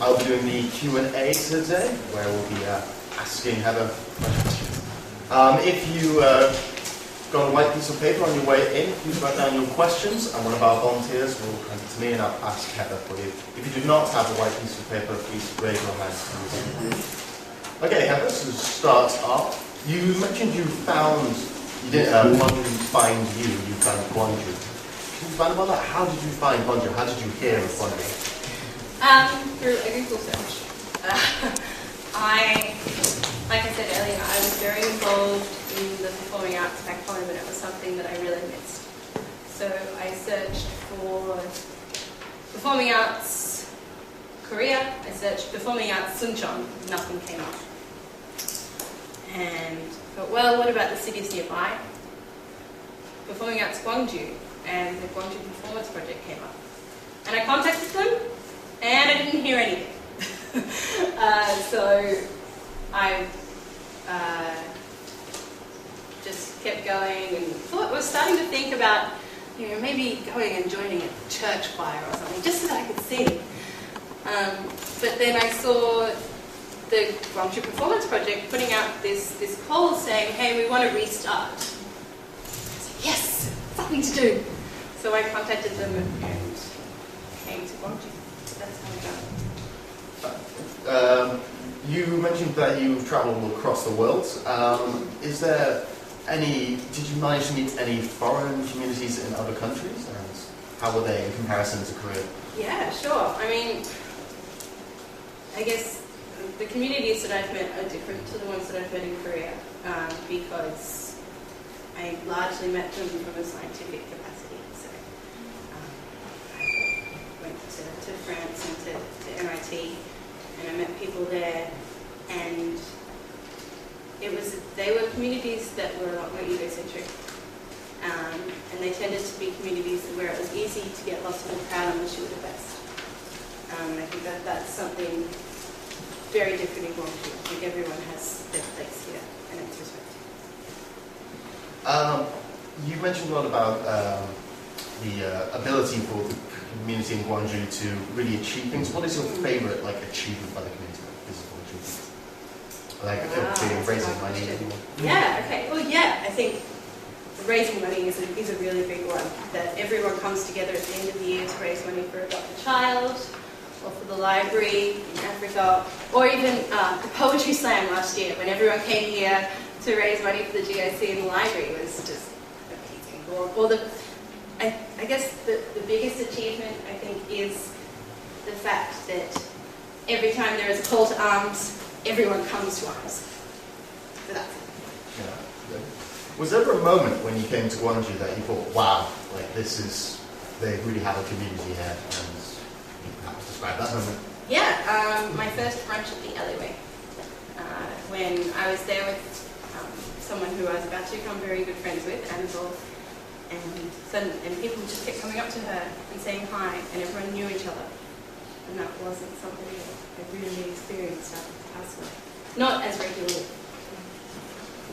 I'll be doing the Q&A today, where we'll be asking Heather questions. If you got a white piece of paper on your way in, please write down your questions, and one of our volunteers will hand it to me and I'll ask Heather for you. If you do not have a white piece of paper, please raise your hand. Okay, Heather, so to start off, you mentioned you found, Gwangju find you found Gwangju. Can you find about that? How did you find Gwangju? How did you hear of Gwangju? Through a Google search. Like I said earlier, I was very involved in the performing arts back home, and it was something that I really missed. So I searched for performing arts Korea. I searched performing arts Suncheon. Nothing came up. And thought, well, what about the cities nearby? Performing arts Gwangju, and the Gwangju Performance Project came up. And I contacted them, and I didn't hear anything. So I just kept going and was starting to think about, maybe going and joining a church choir or something, just so that I could sing. But then I saw the Gwangju Performance Project putting out this call saying, hey, we want to restart. I said, yes, something to do. So I contacted them and came to Gwangju. That's how we got it. You mentioned that you've travelled across the world. Is there did you manage to meet any foreign communities in other countries? And how were they in comparison to Korea? Yeah, sure. I mean, I guess the communities that I've met are different to the ones that I've met in Korea because I largely met them from a scientific capacity. So I went to France and to MIT, and I met people there, and they were communities that were a lot more egocentric, and they tended to be communities where it was easy to get lost in the crowd unless you were the best. I think that's something very different in Gwangju. I think everyone has their place here, and it's respected. You mentioned a lot about the ability for the community in Gwangju to really achieve things. What is your favourite achievement by the community? Raising money. Yeah. Okay. Well, yeah. I think raising money is a really big one. That everyone comes together at the end of the year to raise money for Adopt a Child, or for the library in Africa, or even the poetry slam last year when everyone came here to raise money for the GIC in the library was just amazing. I guess the biggest achievement I think is the fact that every time there is a call to arms, everyone comes to arms. So that's it. Yeah. Was there ever a moment when you came to Gwangju that you thought, wow, they really have a community here, and you perhaps describe that moment? Yeah, my first brunch at the alleyway. When I was there with someone who I was about to become very good friends with, Annabelle, and people just kept coming up to her and saying hi, and everyone knew each other. And that wasn't something I really experienced elsewhere. Not as regularly.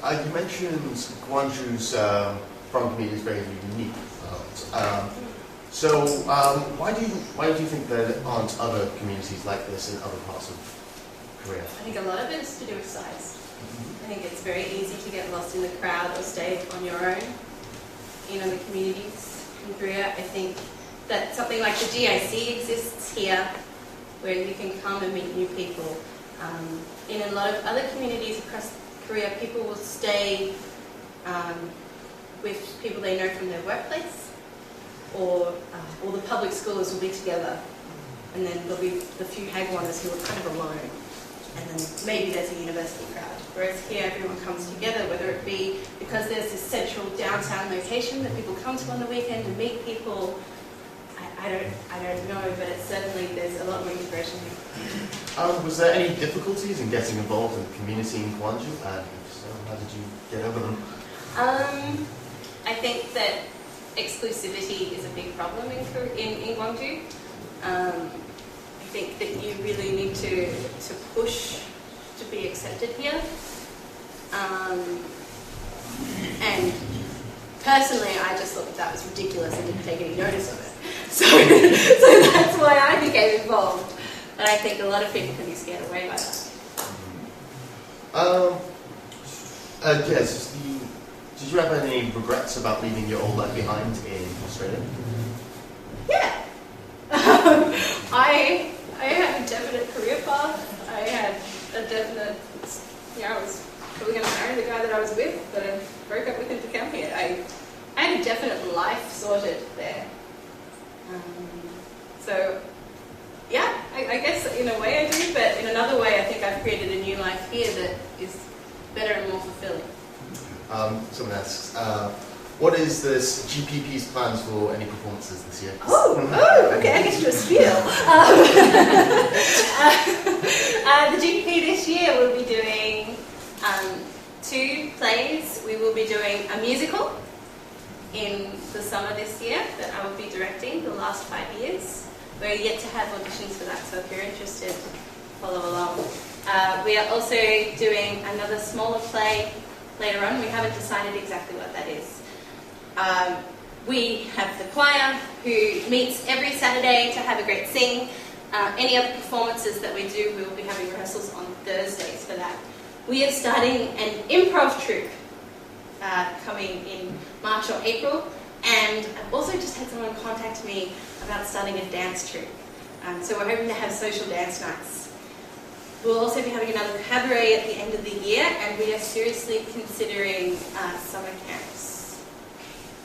You mentioned Gwangju's foreign community is very unique. So why do you think there aren't other communities like this in other parts of Korea? I think a lot of it is to do with size. I think it's very easy to get lost in the crowd or stay on your own in other communities in Korea. I think that something like the GIC exists here, where you can come and meet new people. In a lot of other communities across Korea, people will stay with people they know from their workplace, or the public schoolers will be together, and then there'll be the few hagwoners who are kind of alone, and then maybe there's a university crowd. Whereas here, everyone comes together, whether it be because there's this central downtown location that people come to on the weekend to meet people. I don't know, but it's certainly there's a lot more integration here. Was there any difficulties in getting involved in the community in Gwangju? And if so, how did you get over them? I think that exclusivity is a big problem in Gwangju. I think that you really need to push to be accepted here. And personally, I just thought that was ridiculous and didn't take any notice of it. So that's why I became involved. And I think a lot of people can be scared away by that. Yes, did you have any regrets about leaving your old life behind in Australia? Yeah. I had a definite career path. I had a definite, I was probably going to marry the guy that I was with, but I broke up with him to come here. I had a definite life sorted there. So, yeah, I guess in a way I do, but in another way I think I've created a new life here that is better and more fulfilling. Someone asks, what is this GPP's plans for any performances this year? Okay, I get to do a spiel. The GPP this year will be doing 2 plays. We will be doing a musical in the summer this year that I will be directing the last 5 years. We're yet to have auditions for that, so if you're interested, follow along. We are also doing another smaller play later on. We haven't decided exactly what that is. We have the choir who meets every Saturday to have a great sing. Any other performances that we do, we will be having rehearsals on Thursdays for that. We are starting an improv troupe coming in March or April, and I've also just had someone contact me about starting a dance troupe. So we're hoping to have social dance nights. We'll also be having another cabaret at the end of the year, and we are seriously considering summer camps.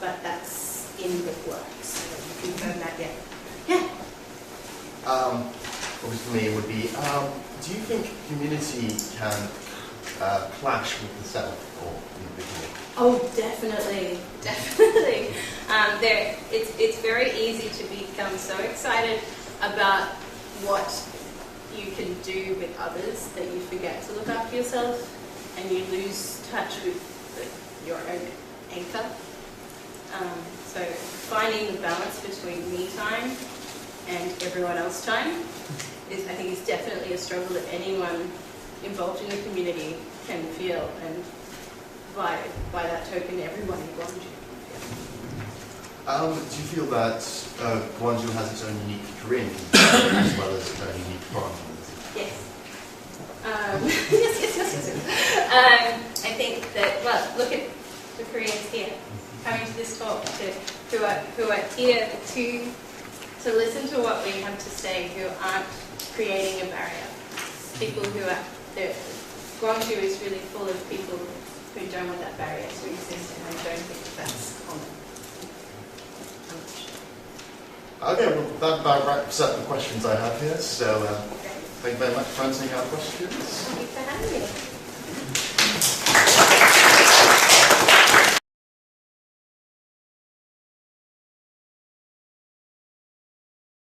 But that's in the works, so we haven't confirmed that yet. Yeah. Obviously for me it would be, do you think community can clash with the self or individual? Oh, definitely, definitely. It's very easy to become so excited about what you can do with others that you forget to look after yourself and you lose touch with your own anchor. So finding the balance between me time and everyone else time I think is definitely a struggle that anyone involved in the community can feel, and by that token everyone in Gwangju can feel. Do you feel that Gwangju has its own unique Korean community as well as its own unique foreign community? Yes. Yes. I think that, well, look at the Koreans here coming to this talk, who are here to listen to what we have to say, who aren't creating a barrier. People who are there. Gwangju is really full of people who don't want that barrier to exist, and I don't think that's common. Okay, well that about wraps up the questions I have here, so Okay. thank you very much for answering our questions. Thank you for having me.